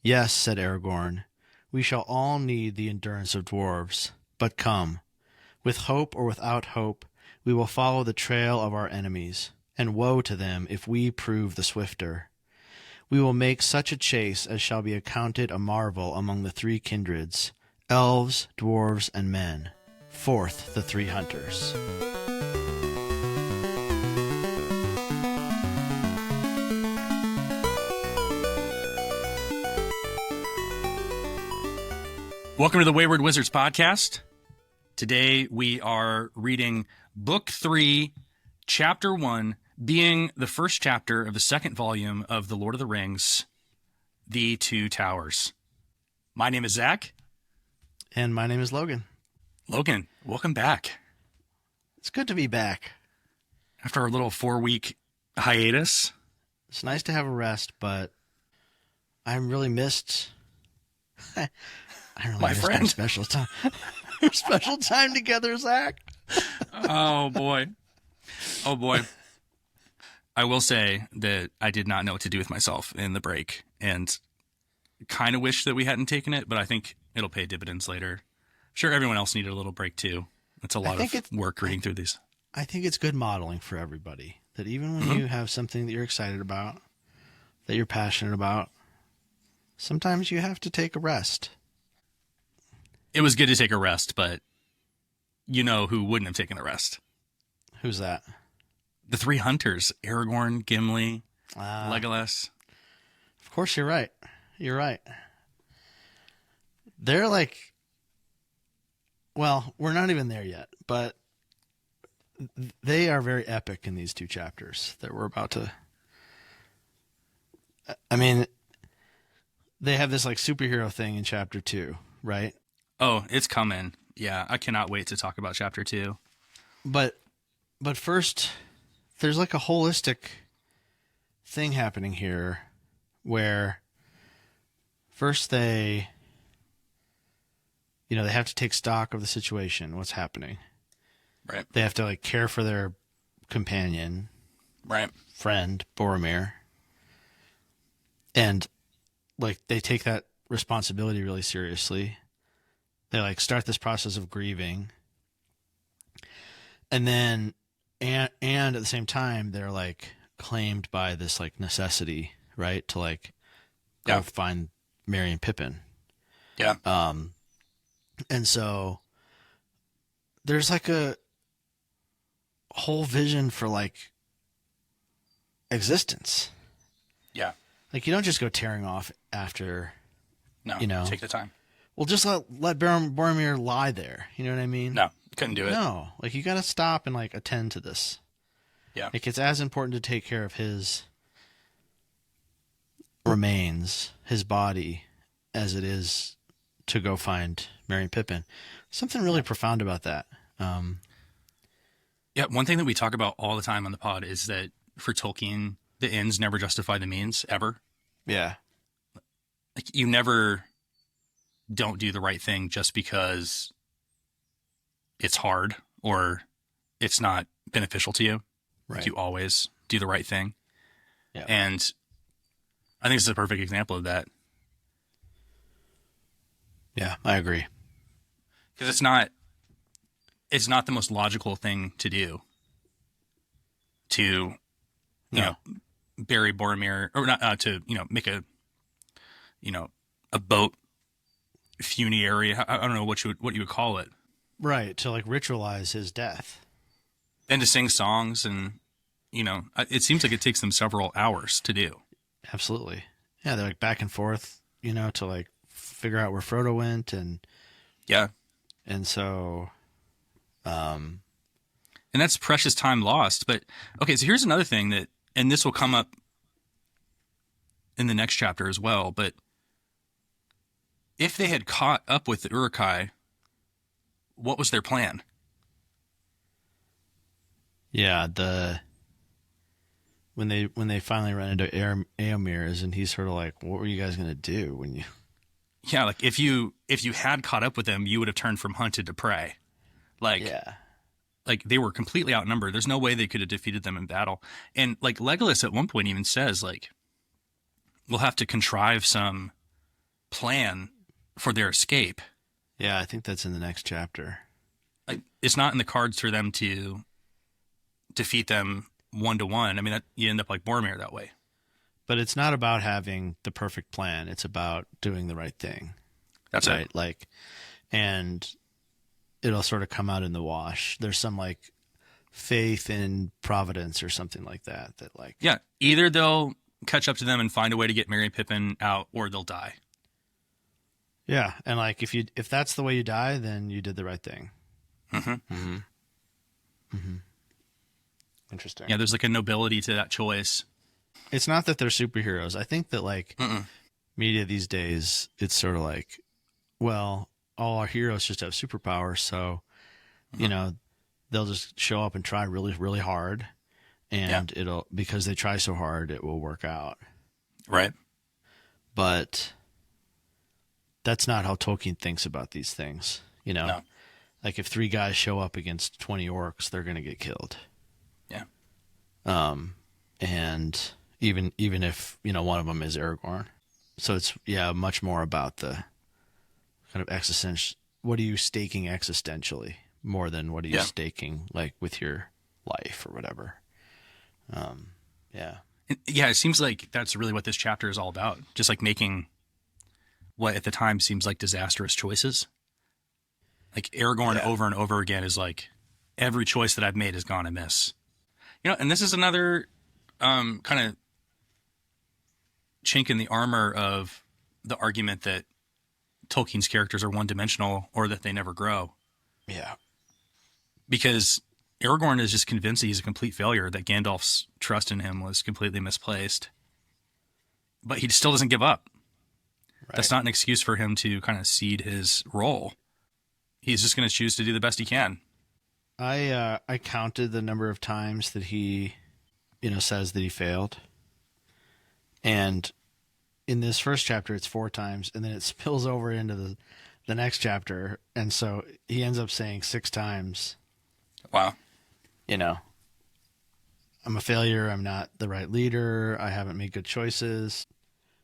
Yes, said Aragorn, we shall all need the endurance of dwarves. But come, with hope or without hope, we will follow the trail of our enemies, and woe to them if we prove the swifter. We will make such a chase as shall be accounted a marvel among the three kindreds, elves, dwarves, and men. Forth the three hunters. Welcome to the Wayward Wizards podcast. Today we are reading Book 3, Chapter 1, being the first chapter of the second volume of The Lord of the Rings, The Two Towers. My name is Zach. And my name is Logan. Logan, welcome back. It's good to be back. After our little 4-week hiatus. It's nice to have a rest, but I really missed... I really My missed friend. our special time. Our special time together, Zach. Oh, boy. Oh, boy. I will say that I did not know what to do with myself in the break, and kind of wish that we hadn't taken it, but I think it'll pay dividends later. I'm sure everyone else needed a little break, too. It's a lot of work reading through these. I think it's good modeling for everybody, that even when you have something that you're excited about, that you're passionate about, sometimes you have to take a rest. It was good to take a rest, but you know who wouldn't have taken a rest? Who's that? The three hunters, Aragorn, Gimli, Legolas. Of course, you're right. You're right. They're like, well, we're not even there yet, but they are very epic in these two chapters that we're about to... I mean, they have this like superhero thing in chapter 2, right? Oh, it's coming. Yeah, I cannot wait to talk about chapter 2. But first, there's like a holistic thing happening here where first they have to take stock of the situation, what's happening. Right. They have to like care for their companion, right, friend, Boromir. And like they take that responsibility really seriously. They like start this process of grieving. And then and at the same time they're like claimed by this like necessity, right? To like go find Merry and Pippin. Yeah. And so there's like a whole vision for like existence. Yeah. Like you don't just go tearing off after, No, take the time. Well, just let Boromir lie there. You know what I mean? No, couldn't do it. No, like you got to stop and like attend to this. Yeah. Like it's as important to take care of his remains, his body, as it is to go find Merry and Pippin. Something really profound about that. Yeah, one thing that we talk about all the time on the pod is that for Tolkien, the ends never justify the means, ever. Yeah. Like you never don't do the right thing just because it's hard or it's not beneficial to you. Right. Like you always do the right thing. Yeah. And I think this is a perfect example of that. Yeah, I agree. Because it's not the most logical thing to do to, you know, bury Boromir or not to, make a boat funerary. I don't know what you would call it. Right. To like ritualize his death. And to sing songs and, it seems like it takes them several hours to do. Absolutely. Yeah. They're like back and forth, to like figure out where Frodo went and. Yeah. And so, and that's precious time lost. But okay, so here's another thing and this will come up in the next chapter as well, but if they had caught up with the Uruk-hai, what was their plan? Yeah, when they finally run into Éomer, and he's sort of like, what were you guys gonna do when you? Yeah, like if you had caught up with them, you would have turned from hunted to prey. Like they were completely outnumbered. There's no way they could have defeated them in battle. And like Legolas at one point even says, like, we'll have to contrive some plan for their escape. Yeah, I think that's in the next chapter. Like, it's not in the cards for them to defeat them 1-to-1. I mean, you end up like Boromir that way. But it's not about having the perfect plan. It's about doing the right thing. That's right. it. Like, and it'll sort of come out in the wash. There's some like faith in providence or something like that. That like, yeah, either they'll catch up to them and find a way to get Merry and Pippin out, or they'll die. Yeah, and like if that's the way you die, then you did the right thing. Mm-hmm. Mm-hmm. Mm-hmm. Interesting. Yeah, there's like a nobility to that choice. It's not that they're superheroes. I think that like media these days, it's sort of like, well, all our heroes just have superpowers, so you know they'll just show up and try really, really hard, and it'll because they try so hard, it will work out. Right. But that's not how Tolkien thinks about these things. You know, No. Like if 3 guys show up against 20 orcs, they're going to get killed. Yeah. And even if, one of them is Aragorn. So it's, much more about the kind of existential, what are you staking existentially more than what are you staking like with your life or whatever. Yeah, it seems like that's really what this chapter is all about. Just like making what at the time seems like disastrous choices. Like Aragorn over and over again is like, every choice that I've made has gone amiss. And this is another kind of chink in the armor of the argument that Tolkien's characters are one-dimensional or that they never grow. Yeah. Because Aragorn is just convinced that he's a complete failure, that Gandalf's trust in him was completely misplaced. But he still doesn't give up. Right. That's not an excuse for him to kind of cede his role. He's just going to choose to do the best he can. I counted the number of times that he, says that he failed. And in this first chapter, it's 4 times, and then it spills over into the next chapter. And so he ends up saying 6 times. Wow. I'm a failure. I'm not the right leader. I haven't made good choices.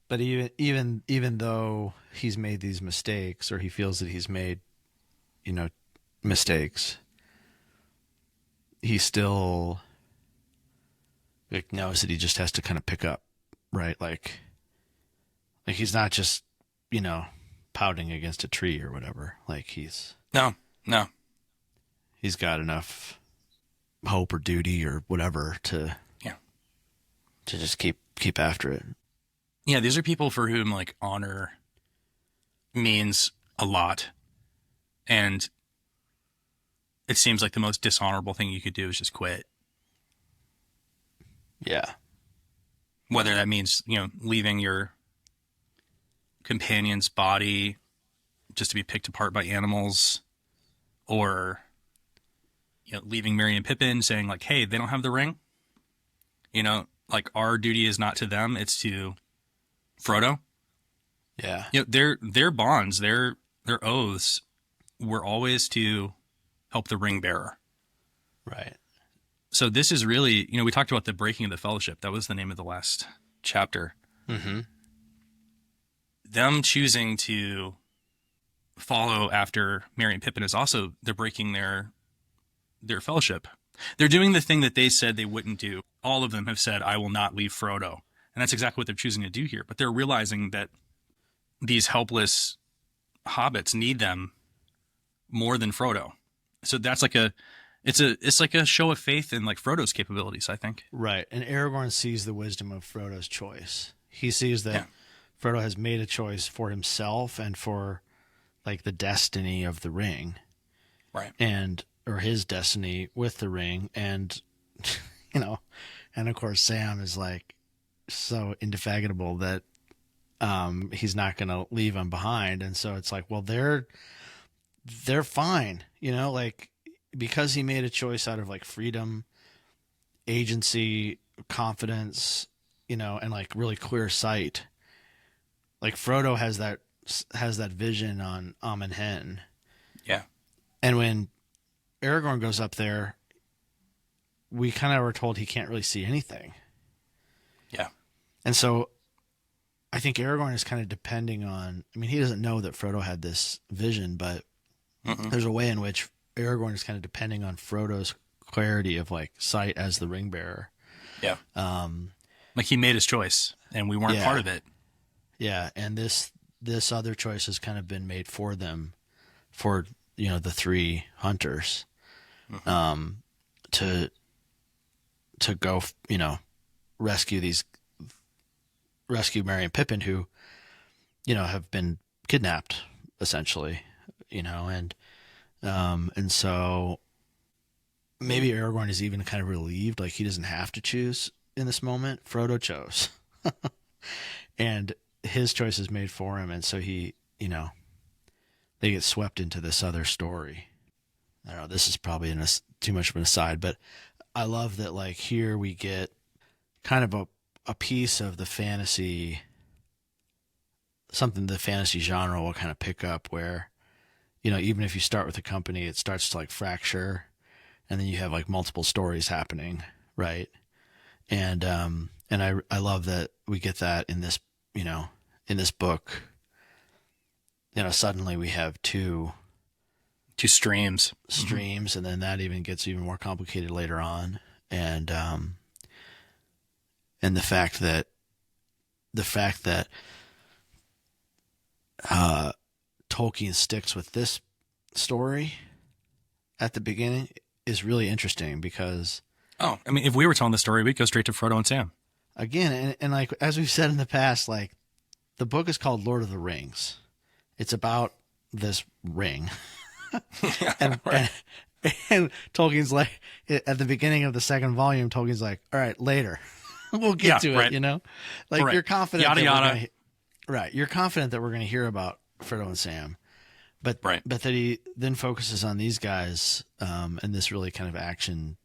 But even though he's made these mistakes, or he feels that he's made, mistakes, he still knows that he just has to kind of pick up, right? Like he's not just, pouting against a tree or whatever. Like No. He's got enough hope or duty or whatever to just keep after it. Yeah, these are people for whom like honor means a lot. And it seems like the most dishonorable thing you could do is just quit. Yeah. Whether that means, leaving your companion's body just to be picked apart by animals, or, leaving Merry and Pippin saying like, hey, they don't have the ring. Like our duty is not to them, it's to Frodo. Yeah. Their bonds, their oaths were always to help the ring bearer. Right. So this is really, we talked about the breaking of the fellowship. That was the name of the last chapter. Mm-hmm. Them choosing to follow after Merry and Pippin is also, they're breaking their fellowship. They're doing the thing that they said they wouldn't do. All of them have said, I will not leave Frodo. And that's exactly what they're choosing to do here. But they're realizing that these helpless hobbits need them more than Frodo. So that's like it's like a show of faith in like Frodo's capabilities, I think. Right. And Aragorn sees the wisdom of Frodo's choice. He sees that Frodo has made a choice for himself and for like the destiny of the ring. Right. Or his destiny with the ring. And, and of course Sam is like so indefatigable that he's not going to leave him behind. And so it's like, well, they're fine, like because he made a choice out of like freedom, agency, confidence, and like really clear sight. Like Frodo has that vision on Amon Hen. Yeah. And when Aragorn goes up there, we kind of were told he can't really see anything. Yeah. And so I think Aragorn is kind of depending on. I mean, he doesn't know that Frodo had this vision, but there's a way in which Aragorn is kind of depending on Frodo's clarity of like sight as the ring bearer. Yeah. Like he made his choice, and we weren't part of it. Yeah, and this other choice has kind of been made for them, for the three hunters, to go rescue Merry and Pippin, who have been kidnapped essentially, and so maybe Aragorn is even kind of relieved, like he doesn't have to choose in this moment. Frodo chose, and his choice is made for him, and so he, they get swept into this other story. I don't know, this is probably too much of an aside, but I love that, like, here we get kind of a piece of the fantasy, something the fantasy genre will kind of pick up, where, even if you start with a company, it starts to like fracture, and then you have like multiple stories happening, right? And I love that we get that in this, in this book. Suddenly we have two streams, and then that even gets even more complicated later on. And the fact that Tolkien sticks with this story at the beginning is really interesting, because I mean, if we were telling the story, we'd go straight to Frodo and Sam again. And like, as we've said in the past, like, the book is called Lord of the Rings. It's about this ring. and Tolkien's like, at the beginning of the second volume, Tolkien's like, all right, later we'll get to it, like, you're confident you're confident that we're going to hear about Frodo and Sam, but that he then focuses on these guys, and this really kind of action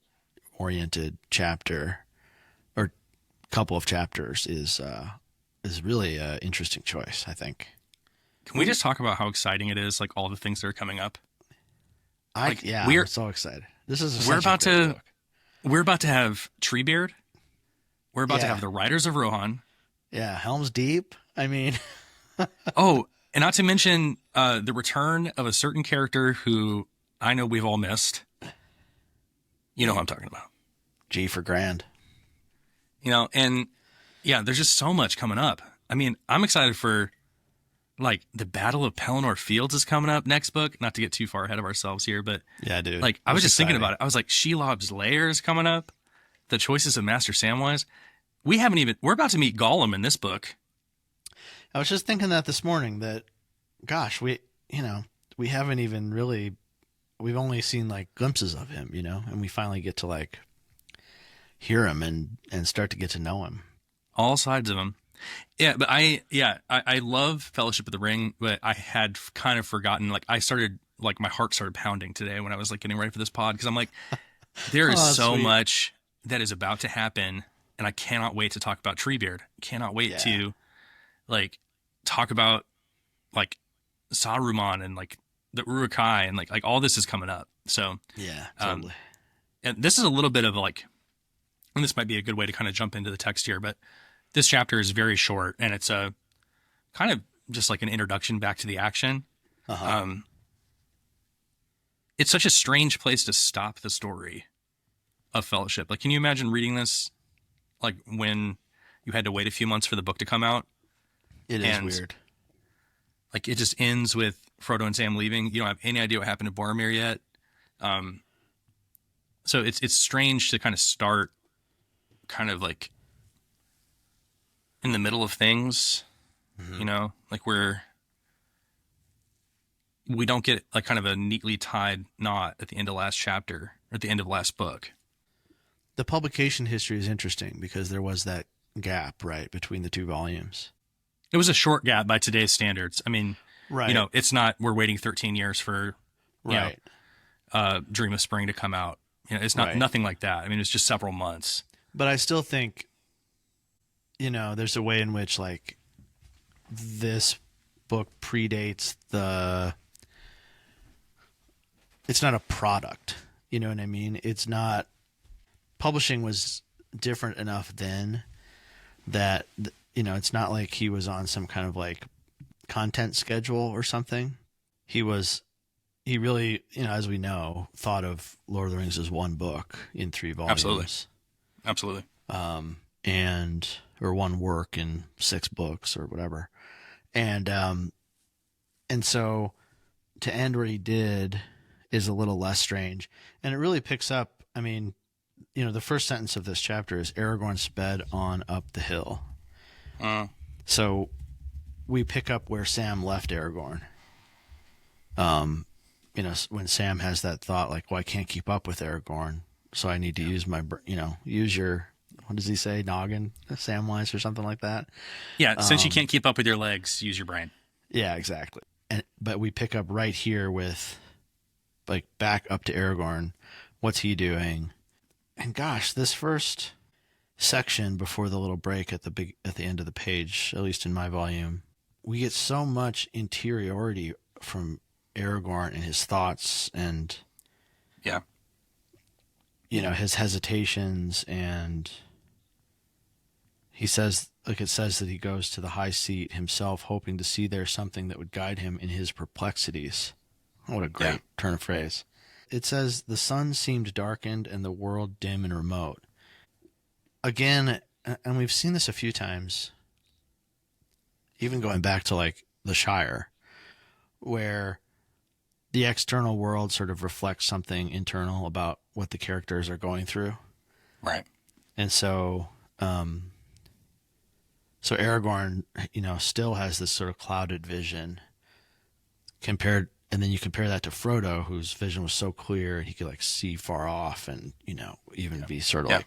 oriented chapter, or couple of chapters, is really an interesting choice, I think. Can we just talk about how exciting it is, like all the things that are coming up? I'm so excited. This is we're about to have Treebeard. We're about to have the Riders of Rohan. Yeah, Helm's Deep. I mean, oh, and not to mention the return of a certain character who I know we've all missed. You know who I'm talking about. G for Grand. And yeah, there's just so much coming up. I mean, I'm excited for, like, the Battle of Pelennor Fields is coming up next book. Not to get too far ahead of ourselves here, but yeah, dude. Like, I was just thinking about it. I was like, Shelob's Lair is coming up. The Choices of Master Samwise. We're about to meet Gollum in this book. I was just thinking that this morning, that, gosh, we haven't even really, we've only seen like glimpses of him, and we finally get to like hear him and start to get to know him. All sides of him. Yeah, but I love Fellowship of the Ring, but I had kind of forgotten, like, I started, like, my heart started pounding today when I was like getting ready for this pod, because I'm like, there is so much that is about to happen, and I cannot wait to talk about Treebeard. Cannot wait to, like, talk about, like, Saruman and, like, the Uruk-hai, and like all this is coming up. So yeah, totally. And this is a little bit of like, and this might be a good way to kind of jump into the text here, but this chapter is very short, and it's a kind of just like an introduction back to the action. It's such a strange place to stop the story of Fellowship. Like, can you imagine reading this, like, when you had to wait a few months for the book to come out? It is weird. Like, it just ends with Frodo and Sam leaving. You don't have any idea what happened to Boromir yet. So it's strange to kind of start kind of like in the middle of things, like we don't get like kind of a neatly tied knot at the end of last chapter or at the end of last book. The publication history is interesting because there was that gap, right, between the two volumes. It was a short gap by today's standards. I mean, it's not, we're waiting 13 years for, Dream of Spring to come out. It's not nothing like that. I mean, it's just several months. But I still think, there's a way in which, like, this book predates it's not a product. You know what I mean? It's not, publishing was different enough then that it's not like he was on some kind of like content schedule or something. He really, as we know, thought of Lord of the Rings as one book in 3 Absolutely. volumes. Absolutely. And or one work in 6 books or whatever. And so to end where he did is a little less strange. And it really picks up, I mean, the first sentence of this chapter is Aragorn sped on up the hill. So we pick up where Sam left Aragorn. When Sam has that thought like, well, I can't keep up with Aragorn, so I need to use my, use your, what does he say, noggin, Samwise or something like that. Yeah, since you can't keep up with your legs, use your brain. Yeah, exactly. But we pick up right here with, like, back up to Aragorn. What's he doing? And gosh, this first section before the little break at the end of the page, at least in my volume, we get so much interiority from Aragorn and his thoughts and his hesitations, and he says, like, it says that he goes to the high seat himself, hoping to see there something that would guide him in his perplexities. What a great turn of phrase. It says, the sun seemed darkened and the world dim and remote. Again, and we've seen this a few times, even going back to like the Shire, where the external world sort of reflects something internal about what the characters are going through. Right. And so, so Aragorn, still has this sort of clouded vision compared, and then you compare that to Frodo, whose vision was so clear and he could like see far off and, even be sort of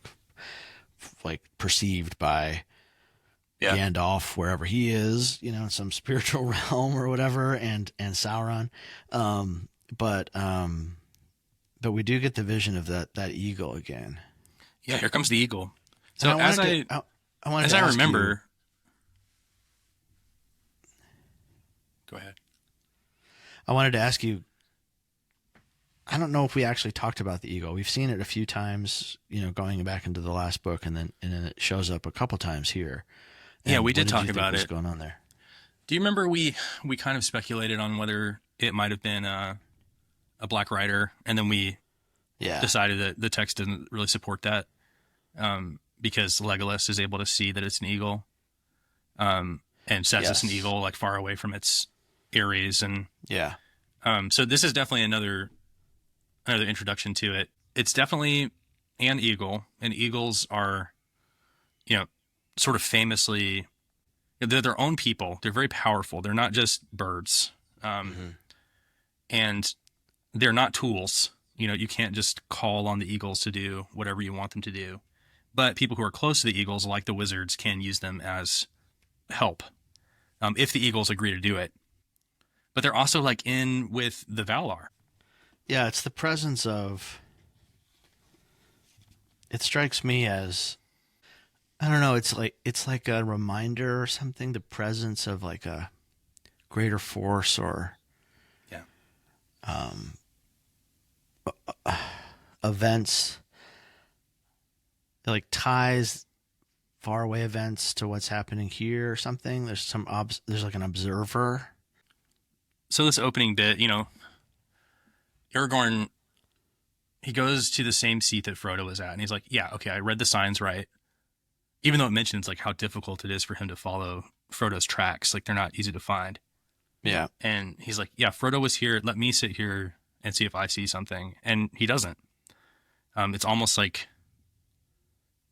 like perceived by Gandalf wherever he is, in some spiritual realm or whatever, and Sauron. But we do get the vision of that eagle again. Yeah, here comes the eagle. So I remember, go ahead. I wanted to ask you, I don't know if we actually talked about the eagle. We've seen it a few times, going back into the last book, and then it shows up a couple times here. Yeah, we did talk about it. What's going on there? Do you remember we kind of speculated on whether it might have been a Black Rider, and then we decided that the text didn't really support that because Legolas is able to see that it's an eagle, and says it's an eagle like far away from its Ares, and so this is definitely another introduction to it. It's definitely an eagle, and eagles are, sort of famously, they're their own people. They're very powerful. They're not just birds. And they're not tools. You can't just call on the eagles to do whatever you want them to do. But people who are close to the eagles, like the wizards, can use them as help if the eagles agree to do it. But they're also like in with the Valar. Yeah, it's the presence of, it strikes me as, I don't know, it's like a reminder or something, the presence of like a greater force or events. It like ties faraway events to what's happening here or something. There's there's like an observer. So this opening bit, Aragorn, he goes to the same seat that Frodo was at, and he's like, yeah, okay, I read the signs right. Even though it mentions like how difficult it is for him to follow Frodo's tracks, like they're not easy to find. Yeah. And he's like, yeah, Frodo was here. Let me sit here and see if I see something. And he doesn't. It's almost like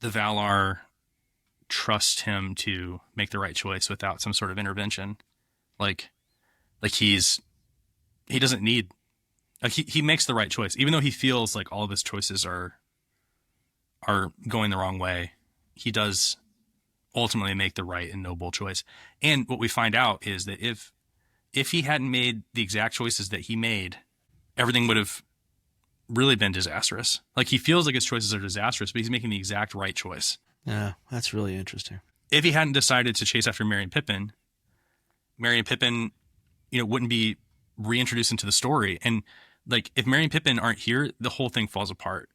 the Valar trust him to make the right choice without some sort of intervention. Like he doesn't need, like he makes the right choice, even though he feels like all of his choices are going the wrong way. He does ultimately make the right and noble choice. And what we find out is that if he hadn't made the exact choices that he made, everything would have really been disastrous. Like he feels like his choices are disastrous, but he's making the exact right choice. Yeah, that's really interesting. If he hadn't decided to chase after Merry and Pippin, wouldn't be reintroduced into the story. And like, if Merry and Pippin aren't here, the whole thing falls apart.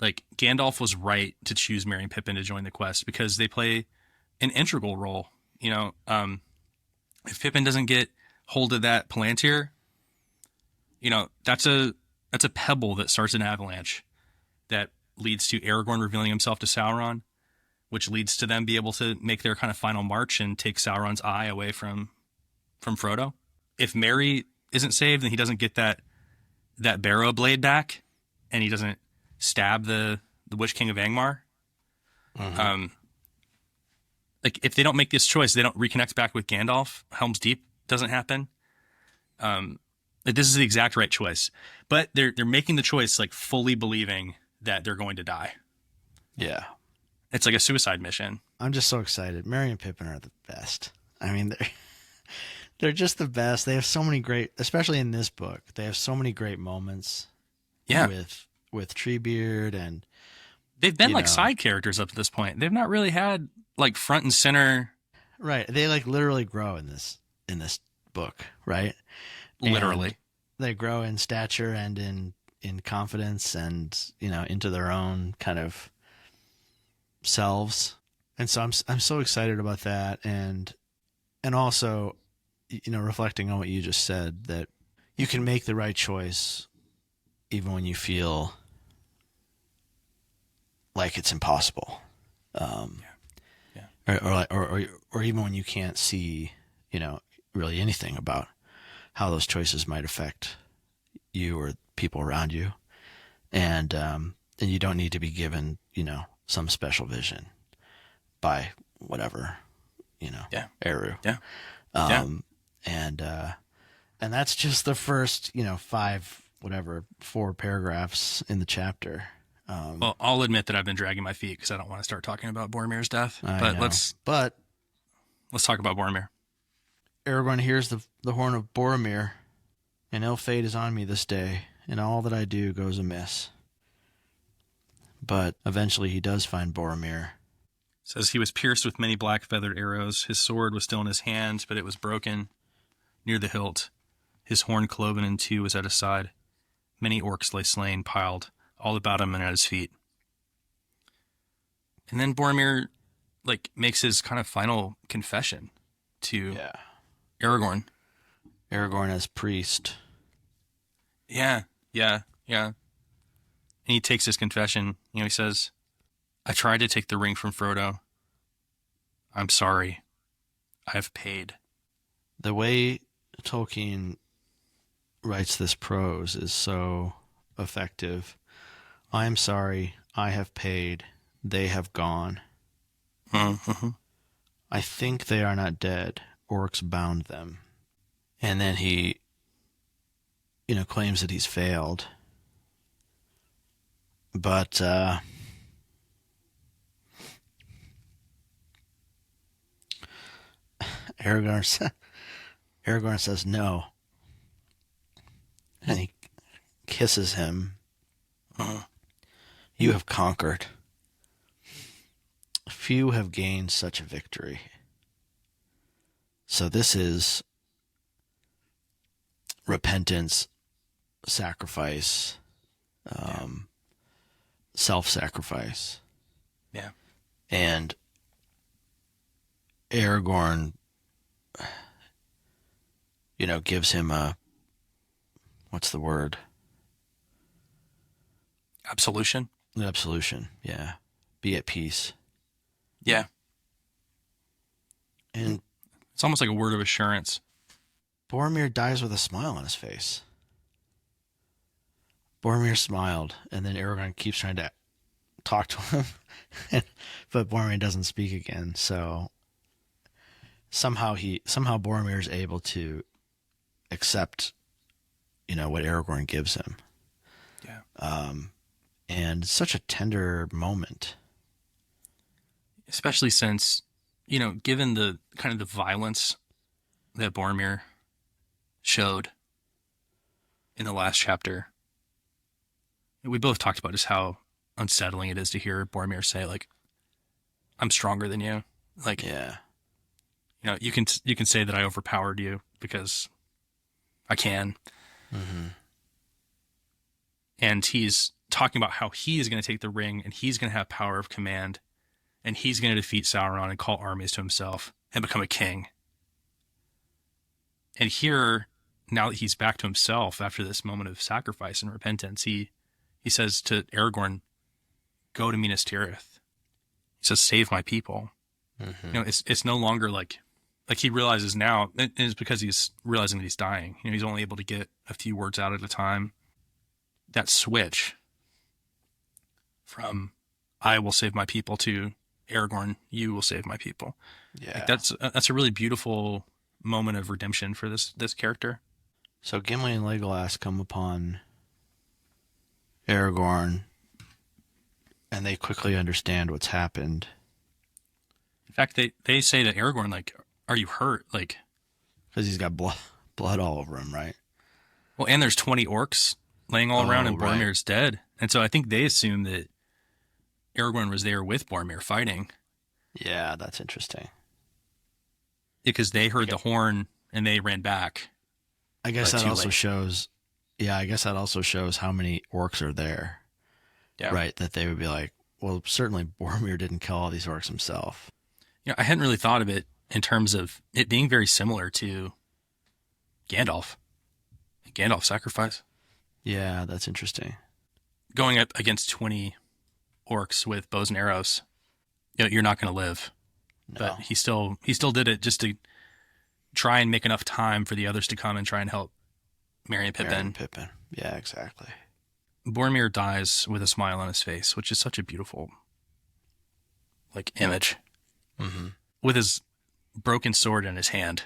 Like Gandalf was right to choose Merry and Pippin to join the quest because they play an integral role if Pippin doesn't get hold of that Palantir, that's a pebble that starts an avalanche that leads to Aragorn revealing himself to Sauron, which leads to them be able to make their kind of final march and take Sauron's eye away from Frodo. If Merry isn't saved, then he doesn't get that barrow blade back, and he doesn't stab the Witch King of Angmar. Mm-hmm. Like, if they don't make this choice, they don't reconnect back with Gandalf. Helm's Deep doesn't happen. Like, this is the exact right choice, but they're making the choice like fully believing that they're going to die. Yeah. It's like a suicide mission. I'm just so excited. Merry and Pippin are the best. I mean, they're just the best. They have so many great, especially in this book, they have so many great moments. Yeah. With Treebeard, and they've been like side characters up to this point. They've not really had like front and center. Right. They like literally grow in this book, right? Literally. And they grow in stature and in confidence and, into their own kind of selves. And so I'm so excited about that, and also, reflecting on what you just said, that you can make the right choice even when you feel like it's impossible. Or even when you can't see, really anything about how those choices might affect you or people around you. And you don't need to be given, some special vision by whatever, Eru. Yeah. And that's just the first, 4 paragraphs in the chapter. Well, I'll admit that I've been dragging my feet because I don't want to start talking about Boromir's death. Let's talk about Boromir. Aragorn hears the horn of Boromir, and ill fate is on me this day, and all that I do goes amiss. But eventually he does find Boromir. Says he was pierced with many black feathered arrows. His sword was still in his hand, but it was broken near the hilt. His horn cloven in two was at his side. Many orcs lay slain, piled all about him and at his feet. And then Boromir, makes his kind of final confession to Aragorn. Aragorn as priest. Yeah. And he takes his confession. He says, I tried to take the ring from Frodo. I'm sorry. I have paid. The way Tolkien writes this prose is so effective. I am sorry. I have paid. They have gone. Mm-hmm. I think they are not dead. Orcs bound them. And then he, claims that he's failed. But, Aragorn says no. And he kisses him. You have conquered. Few have gained such a victory. So this is repentance, sacrifice, self-sacrifice. Yeah. And Aragorn, gives him what's the word? Absolution? Absolution, yeah. Be at peace. Yeah. And it's almost like a word of assurance. Boromir dies with a smile on his face. Boromir smiled, and then Aragorn keeps trying to talk to him, but Boromir doesn't speak again. So somehow Boromir is able to accept, what Aragorn gives him. Yeah. And such a tender moment. Especially since, given the kind of the violence that Boromir showed in the last chapter, we both talked about just how unsettling it is to hear Boromir say, I'm stronger than you. Yeah. You can say that I overpowered you because I can. Mm-hmm. And he's talking about how he is going to take the ring and he's going to have power of command and he's going to defeat Sauron and call armies to himself and become a king. And here, now that he's back to himself after this moment of sacrifice and repentance, he says to Aragorn, go to Minas Tirith. He says, save my people. Mm-hmm. You know, it's no longer like he realizes now, and it's because he's realizing that he's dying. You know, he's only able to get a few words out at a time. That switch from I will save my people to Aragorn, you will save my people. Yeah. Like that's a really beautiful moment of redemption for this character. So Gimli and Legolas come upon Aragorn, and they quickly understand what's happened. In fact, they say to Aragorn, like, are you hurt? Like, because he's got blood all over him, right? Well, and there's 20 orcs laying all around, and Boromir's right. dead. And so I think they assume that Aragorn was there with Boromir fighting. Yeah, that's interesting. Because they heard the horn and they ran back. I guess that also shows. Yeah, I guess that also shows how many orcs are there. Yeah. Right, that they would be like, well, certainly Boromir didn't kill all these orcs himself. You know, I hadn't really thought of it in terms of it being very similar to Gandalf's sacrifice. Yeah, that's interesting. Going up against 20 orcs with bows and arrows, you know, you're not going to live. No. But he still did it just to try and make enough time for the others to come and try and help Merry and Pippin. Yeah, exactly. Boromir dies with a smile on his face, which is such a beautiful, like, image. Mm-hmm. With his broken sword in his hand,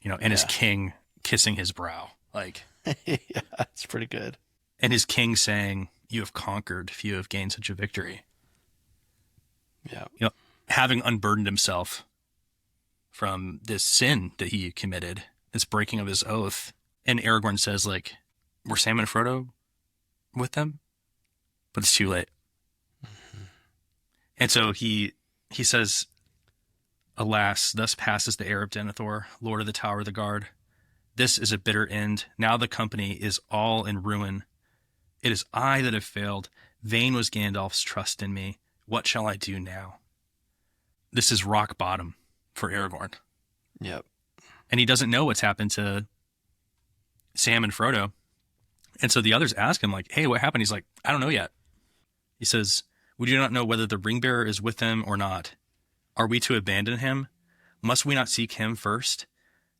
you know, and his king kissing his brow, like. Yeah, that's pretty good. And his king saying, "You have conquered, few have gained such a victory." Yeah, you know, having unburdened himself from this sin that he committed, this breaking of his oath, and Aragorn says, like, were Sam and Frodo with them? But it's too late. Mm-hmm. And so he says, "Alas, thus passes the heir of Denethor, Lord of the Tower of the Guard. This is a bitter end. Now the company is all in ruin. It is I that have failed. Vain was Gandalf's trust in me. What shall I do now?" This is rock bottom for Aragorn. Yep. And he doesn't know what's happened to Sam and Frodo. And so the others ask him, like, "Hey, what happened?" He's like, "I don't know yet." He says, "We do not know whether the ring bearer is with them or not. Are we to abandon him? Must we not seek him first?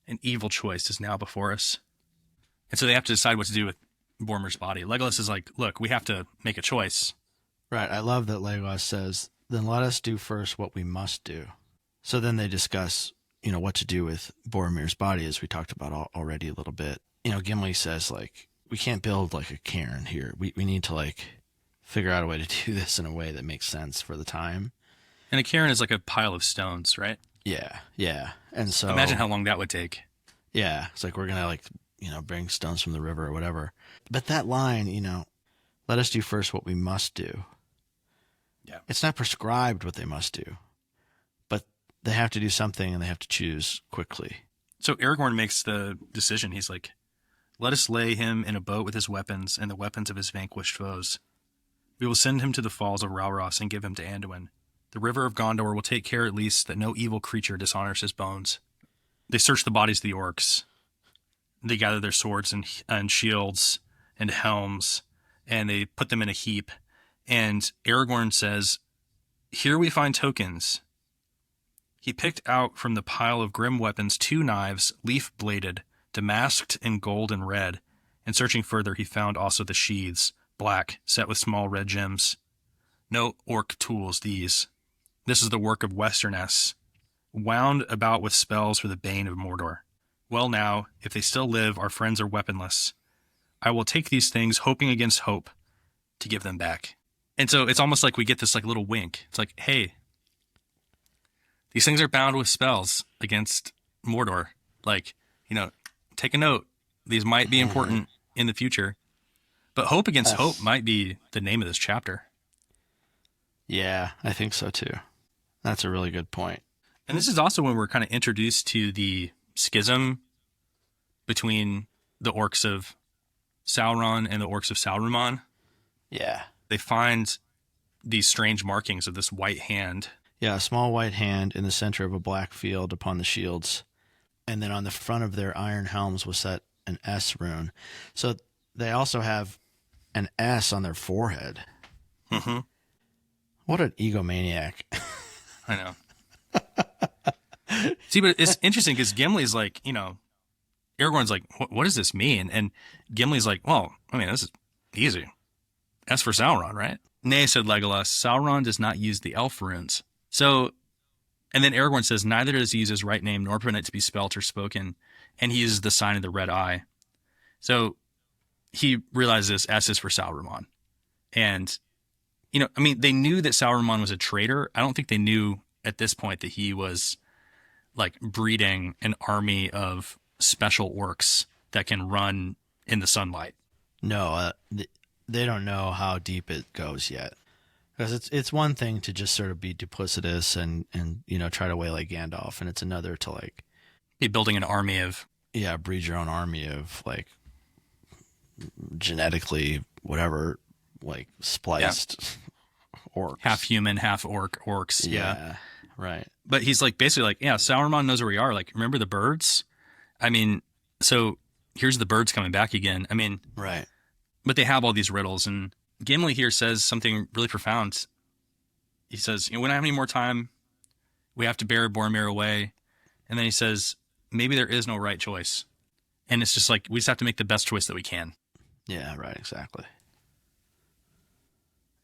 An evil choice is now before us." And so they have to decide what to do with Boromir's body. Legolas is like, "Look, we have to make a choice." Right. I love that Legolas says, "Then let us do first what we must do." So then they discuss, you know, what to do with Boromir's body, as we talked about already a little bit. You know, Gimli says, like, we can't build like a cairn here. We need to, like, figure out a way to do this in a way that makes sense for the time. And a cairn is like a pile of stones, right? Yeah. And so imagine how long that would take. Yeah. It's like, we're going to, like, you know, bring stones from the river or whatever. But that line, you know, let us do first what we must do. Yeah. It's not prescribed what they must do, but they have to do something and they have to choose quickly. So Aragorn makes the decision. He's like, "Let us lay him in a boat with his weapons and the weapons of his vanquished foes. We will send him to the falls of Rauros and give him to Anduin. The river of Gondor will take care at least that no evil creature dishonors his bones." They search the bodies of the orcs. They gather their swords and shields and helms, and they put them in a heap. And Aragorn says, "Here we find tokens." He picked out from the pile of grim weapons 2 knives, leaf-bladed, damasked in gold and red. And searching further, he found also the sheaths, black, set with small red gems. No orc tools, these. This is the work of Westerness, wound about with spells for the bane of Mordor. Well now, if they still live, our friends are weaponless. I will take these things, hoping against hope, to give them back. And so it's almost like we get this, like, little wink. It's like, hey, these things are bound with spells against Mordor. Like, you know, take a note. These might be important in the future. But hope against hope might be the name of this chapter. Yeah, I think so too. That's a really good point. And this is also when we're kind of introduced to the schism between the orcs of Sauron and the orcs of Sauron. Yeah. They find these strange markings of this white hand. Yeah, a small white hand in the center of a black field upon the shields. And then on the front of their iron helms was set an S rune. So they also have an S on their forehead. Mm-hmm. What an egomaniac. I know. See, but it's interesting because Gimli's like, Aragorn's like, what does this mean? And Gimli's like, well, I mean, this is easy. That's for Sauron, right? Nay, said Legolas, Sauron does not use the elf runes. So, and then Aragorn says, neither does he use his right name nor permit it to be spelt or spoken. And he uses the sign of the red eye. So he realizes S is for Sauron. And, they knew that Sauron was a traitor. I don't think they knew at this point that he was like breeding an army of special orcs that can run in the sunlight. No, they don't know how deep it goes yet. Because it's one thing to just sort of be duplicitous and try to waylay Gandalf, and it's another to like be building an army of breed your own army of like genetically whatever, like spliced orcs, half human, half orcs. Yeah, right. But he's like basically like, yeah, Sauron knows where we are. Like, remember the birds? I mean, so here's the birds coming back again. I mean, right. But they have all these riddles, and Gimli here says something really profound. He says, we don't have any more time. We have to bear Boromir away. And then he says, maybe there is no right choice. And it's just like, we just have to make the best choice that we can. Yeah, right, exactly.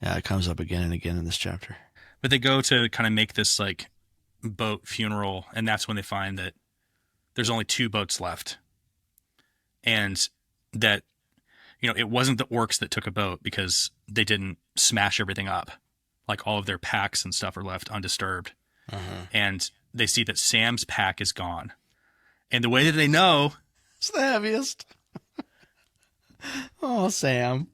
Yeah, it comes up again and again in this chapter. But they go to kind of make this like boat funeral, and that's when they find that there's only 2 boats left. And that, it wasn't the orcs that took a boat because they didn't smash everything up. Like all of their packs and stuff are left undisturbed. Uh-huh. And they see that Sam's pack is gone. And the way that they know... It's the heaviest. Oh, Sam.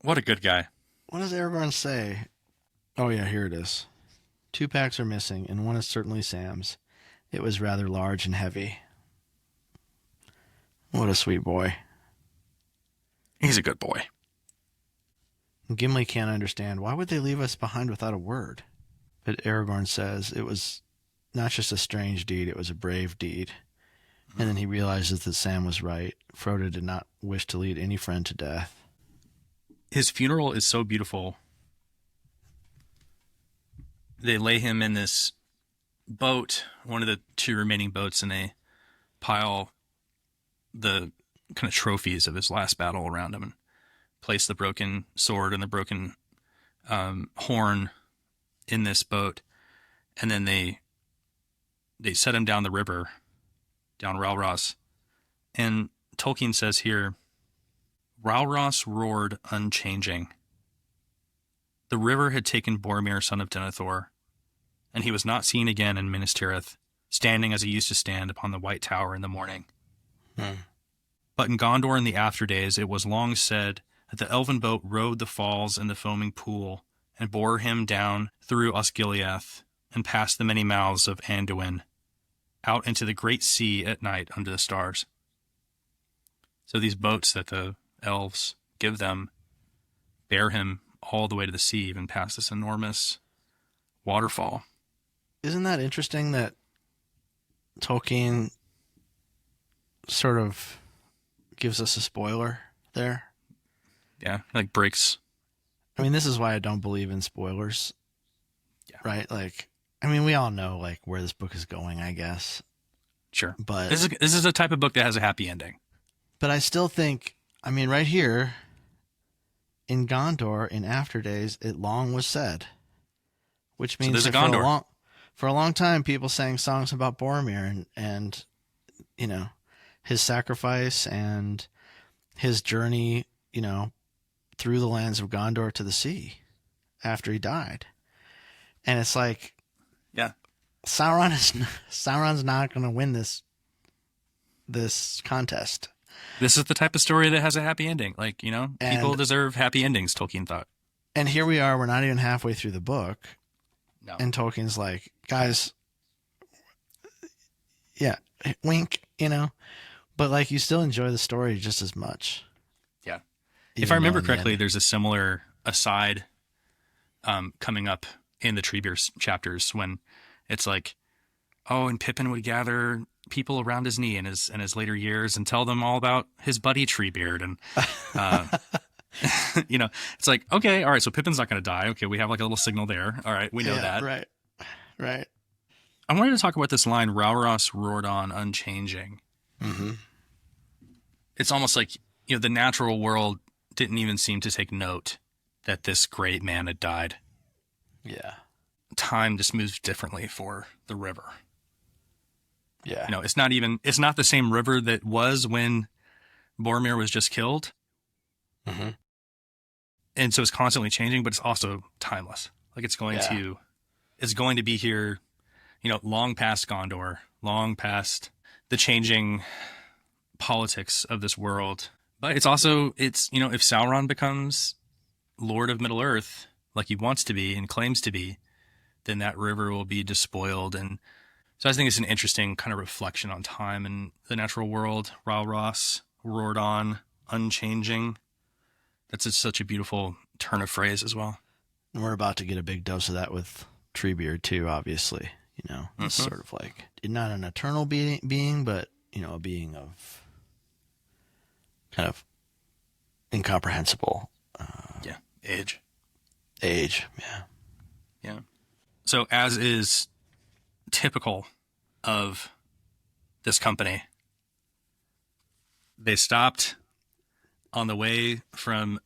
What a good guy. What does Aragorn say? Oh, yeah, here it is. 2 packs are missing, and one is certainly Sam's. It was rather large and heavy. What a sweet boy. He's a good boy. Gimli can't understand. Why would they leave us behind without a word? But Aragorn says it was not just a strange deed, it was a brave deed. And then he realizes that Sam was right. Frodo did not wish to lead any friend to death. His funeral is so beautiful. They lay him in this boat, one of the 2 remaining boats, and they pile the kind of trophies of his last battle around him and place the broken sword and the broken horn in this boat. And then they set him down the river, down Ralros. And Tolkien says here, Ralros roared unchanging. The river had taken Boromir, son of Denethor, and he was not seen again in Minas Tirith, standing as he used to stand upon the White Tower in the morning. But in Gondor in the after days, it was long said that the elven boat rode the falls and the foaming pool, and bore him down through Osgiliath, and past the many mouths of Anduin, out into the great sea at night under the stars. So these boats that the elves give them bear him all the way to the sea, even past this enormous waterfall. Isn't that interesting that Tolkien sort of gives us a spoiler there? Yeah, like breaks. I mean, this is why I don't believe in spoilers. Yeah. Right? Like, I mean, we all know like where this book is going, I guess. Sure. But this is a type of book that has a happy ending. But I still think, I mean, right here in Gondor in After Days, it long was said, which means so that for a long time, people sang songs about Boromir and his sacrifice and his journey, through the lands of Gondor to the sea after he died. And it's like, yeah, Sauron's not going to win this contest. This is the type of story that has a happy ending. Like, people deserve happy endings, Tolkien thought. And here we are, we're not even halfway through the book. No. And Tolkien's like, guys, yeah, wink, but like you still enjoy the story just as much. Yeah. If I remember correctly, there's a similar aside coming up in the Treebeard chapters when it's like, oh, and Pippin would gather people around his knee in his later years and tell them all about his buddy Treebeard. And, it's like, okay, all right, so Pippin's not going to die. Okay, we have like a little signal there. All right, we know that. Right. I wanted to talk about this line, Rauros roared on, unchanging. Mm-hmm. It's almost like, the natural world didn't even seem to take note that this great man had died. Yeah. Time just moves differently for the river. Yeah. It's not the same river that was when Boromir was just killed. Mm-hmm. And so it's constantly changing, but it's also timeless. Like it's going to be here, long past Gondor, long past the changing politics of this world. But it's also, if Sauron becomes Lord of Middle Earth, like he wants to be and claims to be, then that river will be despoiled. And so I think it's an interesting kind of reflection on time and the natural world. Rauros roared on, unchanging. That's such a beautiful turn of phrase as well. And we're about to get a big dose of that with Treebeard too, obviously. It's sort of like not an eternal being, but a being of kind of incomprehensible. Age. Yeah. So as is typical of this company, they stopped on the way from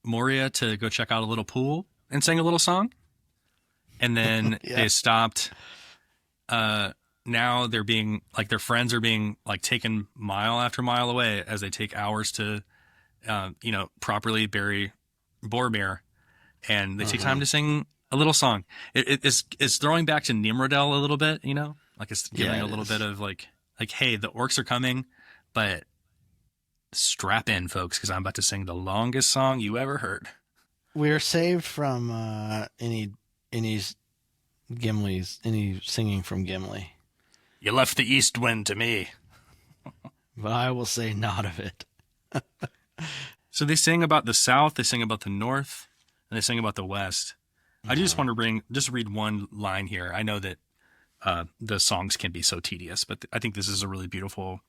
Moria to go check out a little pool and sang a little song. And then they stopped. Now they're being like, their friends are being like taken mile after mile away as they take hours to, properly bury Boromir. And they take time to sing a little song. It's throwing back to Nimrodel a little bit, like it's giving a little bit of like, hey, the orcs are coming, but strap in, folks, because I'm about to sing the longest song you ever heard. We're saved from any singing from Gimli. You left the east wind to me. But I will say not of it. So they sing about the south, they sing about the north, and they sing about the west. I just want to read one line here. I know that the songs can be so tedious, but I think this is a really beautiful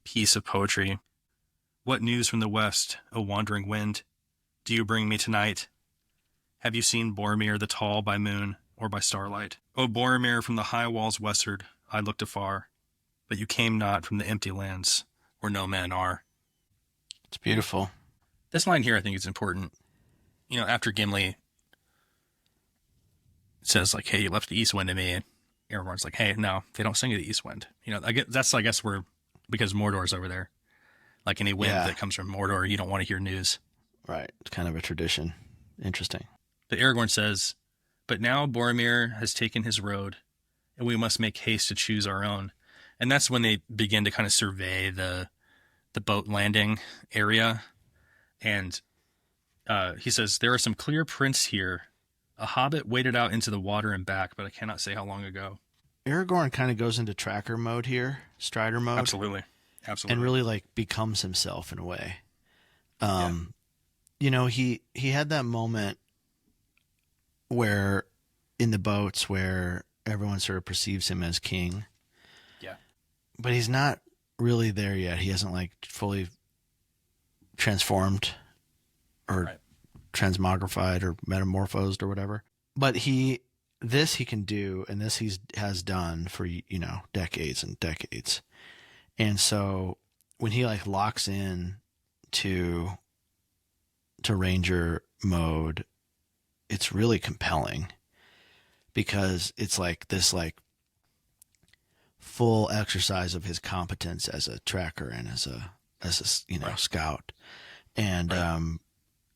piece of poetry. What news from the west, O wandering wind, do you bring me tonight? Have you seen Boromir the tall by moon or by starlight? O Boromir, from the high walls westward, I looked afar, but you came not from the empty lands where no men are. It's beautiful. This line here, I think, is important. After Gimli says, like, hey, you left the east wind to me, and Aragorn's like, hey, no, they don't sing of the east wind. I guess because Mordor's over there. Like any wind that comes from Mordor, you don't want to hear news. Right. It's kind of a tradition. Interesting. But Aragorn says, but now Boromir has taken his road, and we must make haste to choose our own. And that's when they begin to kind of survey the boat landing area. And he says, there are some clear prints here. A hobbit waded out into the water and back, but I cannot say how long ago. Aragorn kind of goes into tracker mode here, Strider mode. Absolutely. And really like becomes himself in a way. He had that moment where in the boats where everyone sort of perceives him as king. Yeah. But he's not really there yet. He hasn't like fully transformed or transmogrified or metamorphosed or whatever. But he can do, and this has done for, decades and decades. And so when he like locks in to Ranger mode, it's really compelling because it's like this like full exercise of his competence as a tracker and as a scout. And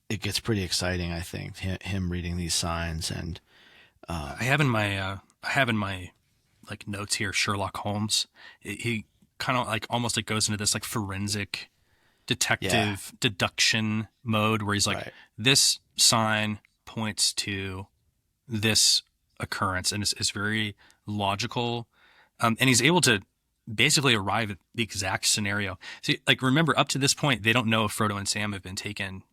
it gets pretty exciting, I think, him reading these signs. And I have in my like notes here Sherlock Holmes. He kind of like almost like goes into this like forensic detective deduction mode where he's like, this sign points to this occurrence, and it's very logical. And he's able to basically arrive at the exact scenario. See, like, remember, up to this point, they don't know if Frodo and Sam have been taken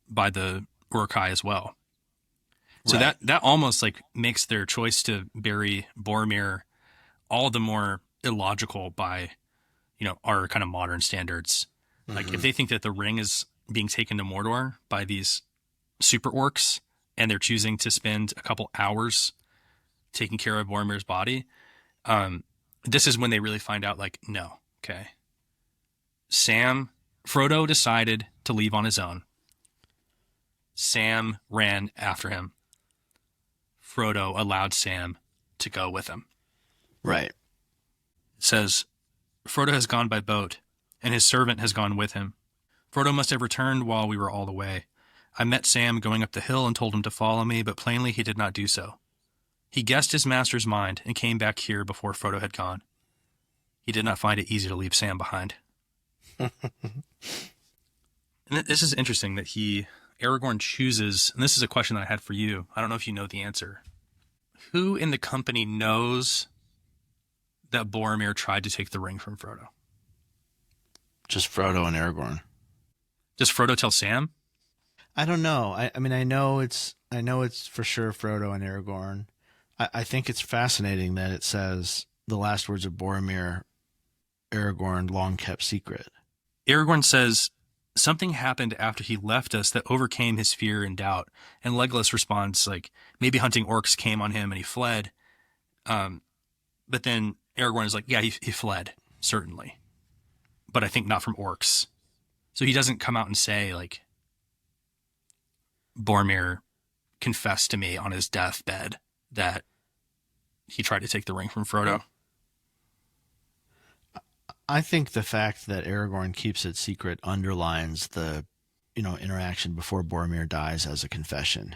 by the Uruk-hai as well. So Right. that almost like makes their choice to bury Boromir all the more illogical by, our kind of modern standards. Like if Hmm. they think that the ring is being taken to Mordor by these super orcs and they're choosing to spend a couple hours taking care of Boromir's body, this is when they really find out, like, no, okay. Frodo decided to leave on his own. Sam ran after him. Frodo allowed Sam to go with him. Right. It says, Frodo has gone by boat, and his servant has gone with him. Frodo must have returned while we were all away. I met Sam going up the hill and told him to follow me, but plainly he did not do so. He guessed his master's mind and came back here before Frodo had gone. He did not find it easy to leave Sam behind. And this is interesting that Aragorn chooses, and this is a question that I had for you. I don't know if you know the answer. Who in the company knows that Boromir tried to take the ring from Frodo? Just Frodo and Aragorn. Does Frodo tell Sam? I don't know. I mean, I know it's for sure Frodo and Aragorn. I think it's fascinating that it says the last words of Boromir, Aragorn long kept secret. Aragorn says, something happened after he left us that overcame his fear and doubt. And Legolas responds, like, maybe hunting orcs came on him and he fled. But then Aragorn is like, yeah, he fled, certainly. But I think not from orcs. So he doesn't come out and say, like, Boromir confessed to me on his deathbed that he tried to take the ring from Frodo. I think the fact that Aragorn keeps it secret underlines the, interaction before Boromir dies as a confession.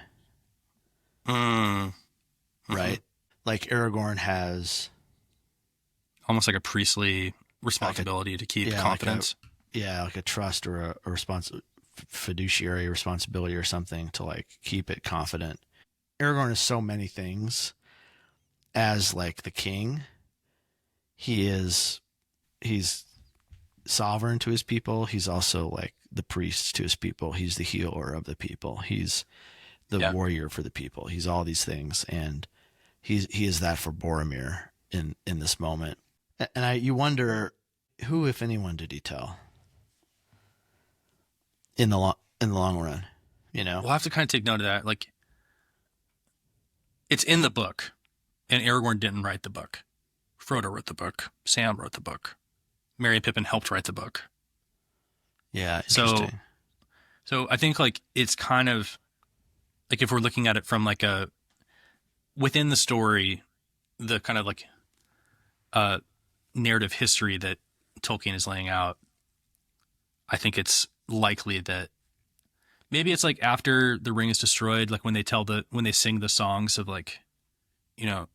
Mm-hmm. Right? Like Aragorn has almost like a priestly responsibility to keep confidence. Like a trust or a fiduciary responsibility or something to like keep it confident. Aragorn is so many things. As like the king, he's sovereign to his people. He's also like the priest to his people. He's the healer of the people. He's the warrior for the people. He's all these things, and he is that for Boromir in this moment. And you wonder who, if anyone, did he tell in the long run? We'll have to kind of take note of that. Like, it's in the book, and Aragorn didn't write the book. Frodo wrote the book. Sam wrote the book. Merry and Pippin helped write the book. Yeah, interesting. So I think like it's kind of like if we're looking at it from like within the story, the kind of like narrative history that Tolkien is laying out, I think it's likely that maybe it's like after the ring is destroyed, like when they sing the songs of like,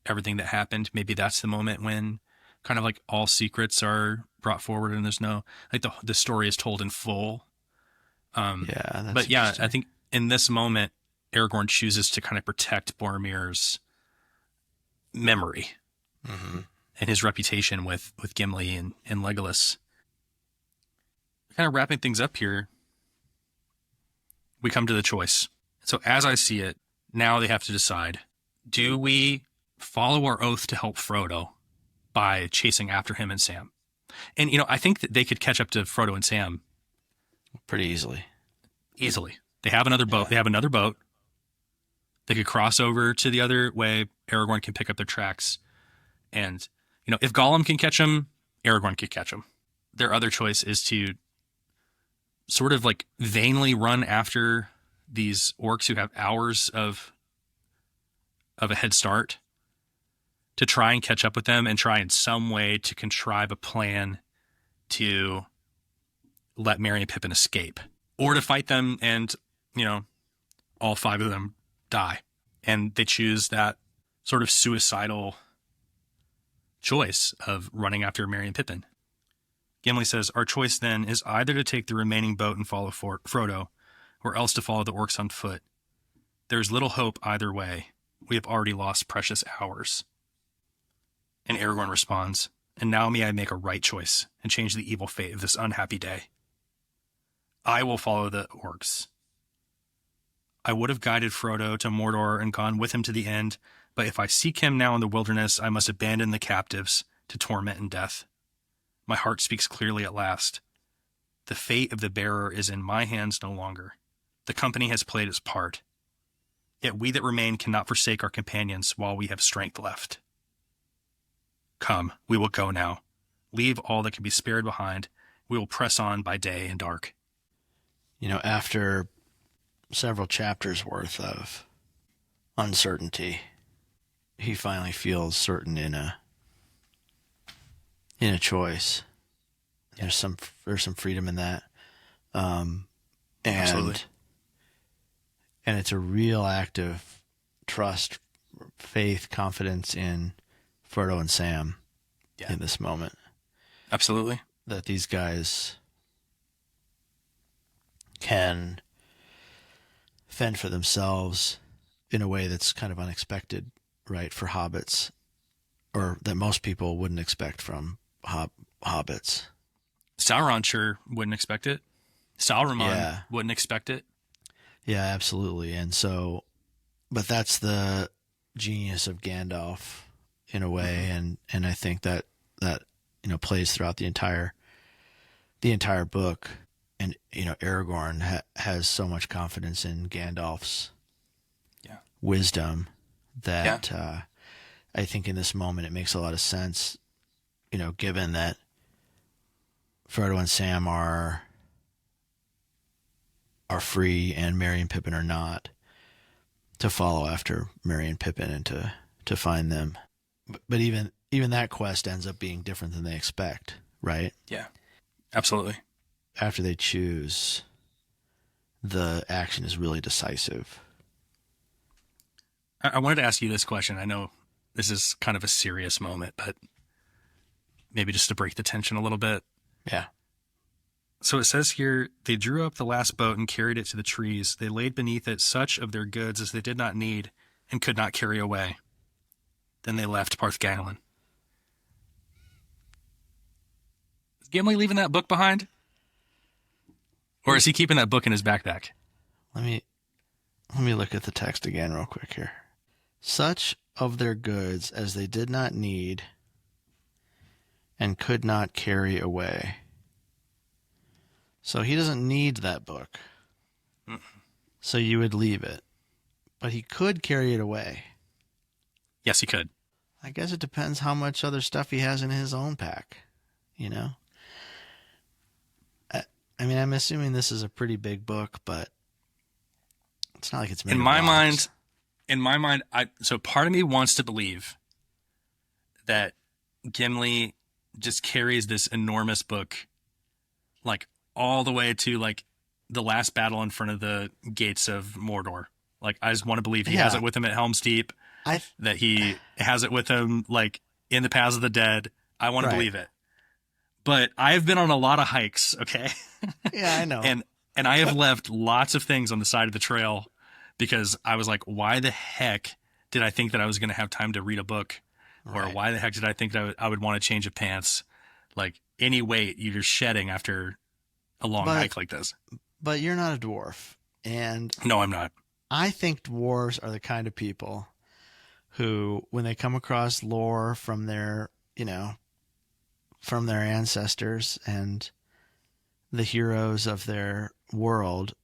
everything that happened, maybe that's the moment when kind of like all secrets are brought forward and there's no, like the story is told in full. But yeah, I think in this moment, Aragorn chooses to kind of protect Boromir's memory and his reputation with Gimli and Legolas. Kind of wrapping things up here, we come to the choice. So as I see it, now they have to decide, do we follow our oath to help Frodo by chasing after him and Sam? And, I think that they could catch up to Frodo and Sam pretty easily. They have another boat. They have another boat. They could cross over to the other way. Aragorn can pick up their tracks. And, if Gollum can catch them, Aragorn could catch them. Their other choice is to sort of like vainly run after these orcs who have hours of a head start, to try and catch up with them and try in some way to contrive a plan to let Merry and Pippin escape, or to fight them and, all five of them die. And they choose that sort of suicidal choice of running after Merry and Pippin. Gimli says, our choice then is either to take the remaining boat and follow Frodo, or else to follow the orcs on foot. There's little hope either way. We have already lost precious hours. And Aragorn responds, and now may I make a right choice and change the evil fate of this unhappy day. I will follow the orcs. I would have guided Frodo to Mordor and gone with him to the end, but if I seek him now in the wilderness, I must abandon the captives to torment and death. My heart speaks clearly at last. The fate of the bearer is in my hands no longer. The company has played its part. Yet we that remain cannot forsake our companions while we have strength left. Come, we will go now. Leave all that can be spared behind. We will press on by day and dark. After several chapters worth of uncertainty, he finally feels certain in a choice. There's some freedom in that, Absolutely. and it's a real act of trust, faith, confidence in Frodo and Sam in this moment. Absolutely. That these guys can fend for themselves in a way that's kind of unexpected, right, for hobbits, or that most people wouldn't expect from hobbits. Sauron sure wouldn't expect it. Saruman wouldn't expect it. Yeah, absolutely. And so, but that's the genius of Gandalf in a way, and I think that plays throughout the entire book. And Aragorn has so much confidence in Gandalf's wisdom that I think in this moment it makes a lot of sense, given that Frodo and Sam are free and Merry and Pippin are not, to follow after Merry and Pippin and to find them. But even that quest ends up being different than they expect, right? Yeah, absolutely. After they choose, the action is really decisive. I wanted to ask you this question. I know this is kind of a serious moment, but maybe just to break the tension a little bit. Yeah. So it says here, they drew up the last boat and carried it to the trees. They laid beneath it such of their goods as they did not need and could not carry away. Then they left Parthgalen. Is Gimli leaving that book behind? Or is he keeping that book in his backpack? Let me look at the text again real quick here. Such of their goods as they did not need and could not carry away. So he doesn't need that book. So you would leave it. But he could carry it away. Yes, he could. I guess it depends how much other stuff he has in his own pack, I mean, I'm assuming this is a pretty big book, but it's not like it's made in of my rocks. mind, so part of me wants to believe that Gimli just carries this enormous book, like all the way to like the last battle in front of the gates of Mordor. Like, I just want to believe he has it with him at Helm's Deep, that he has it with him like in the Paths of the Dead. I want to believe it. But I've been on a lot of hikes, okay? Yeah, I know. And I have left lots of things on the side of the trail because I was like, why the heck did I think that I was going to have time to read a book? Or why the heck did I think that I would want to change of pants? Like, any weight you're shedding after a long hike like this. But you're not a dwarf. And no, I'm not. I think dwarves are the kind of people who, when they come across lore from their, from their ancestors and the heroes of their world,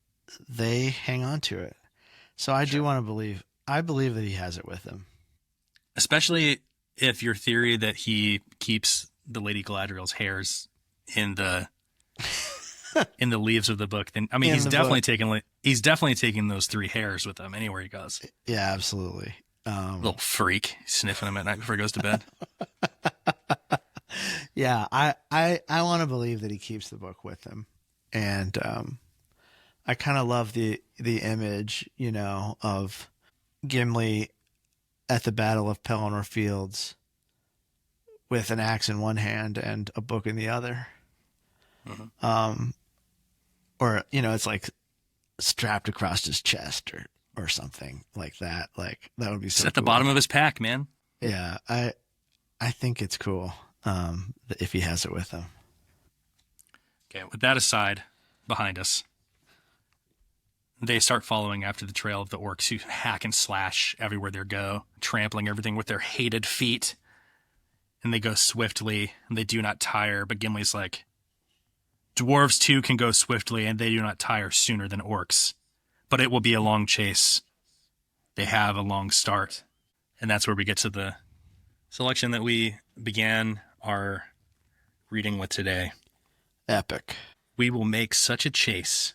they hang on to it. So I do want to believe, I believe that he has it with him. Especially if your theory that he keeps the Lady Galadriel's hairs in the in the leaves of the book, then I mean he's definitely taking those 3 hairs with him anywhere he goes. Yeah, absolutely. Little freak, sniffing them at night before he goes to bed. Yeah, I want to believe that he keeps the book with him, and I kind of love the image, of Gimli at the Battle of Pelennor Fields with an axe in one hand and a book in the other. Mm-hmm. Or it's like strapped across his chest or something like that. Like, that would be so at the bottom of his pack, man. Yeah, I think it's cool if he has it with him. Okay, with that aside, behind us, they start following after the trail of the orcs who hack and slash everywhere they go, trampling everything with their hated feet. And they go swiftly, and they do not tire. But Gimli's like, dwarves too can go swiftly, and they do not tire sooner than orcs. But it will be a long chase. They have a long start. And that's where we get to the selection that we began our reading with today. Epic. We will make such a chase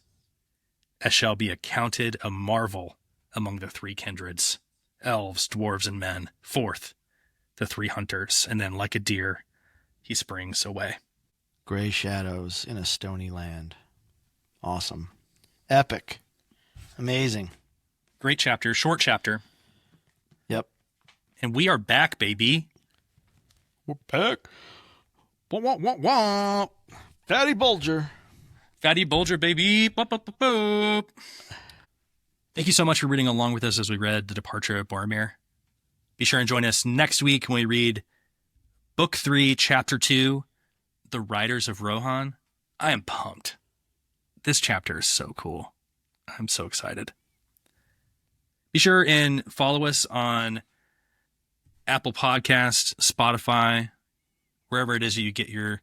as shall be accounted a marvel among the three kindreds, elves, dwarves, and men. Forth, the three hunters, and then like a deer, he springs away. Gray shadows in a stony land. Awesome. Epic. Amazing. Great chapter, short chapter. Yep. And we are back, baby. We're back. Wah, wah, wah, wah. Fatty Bulger. Fatty Bulger, baby. Boop, boop, boop, boop. Thank you so much for reading along with us as we read The Departure of Boromir. Be sure and join us next week when we read Book 3, Chapter 2, The Riders of Rohan. I am pumped. This chapter is so cool. I'm so excited. Be sure and follow us on Apple Podcasts, Spotify, wherever it is that you get your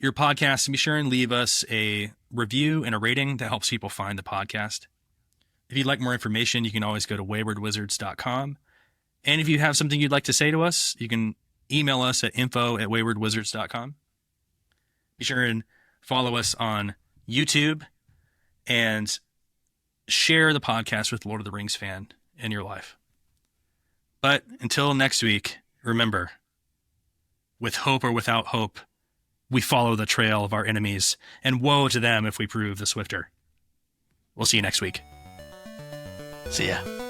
podcasts. And be sure and leave us a review and a rating that helps people find the podcast. If you'd like more information, you can always go to waywardwizards.com. And if you have something you'd like to say to us, you can email us at info@waywardwizards.com. Be sure and follow us on YouTube and share the podcast with Lord of the Rings fan in your life. But until next week, remember, with hope or without hope, we follow the trail of our enemies, and woe to them if we prove the swifter. We'll see you next week. See ya.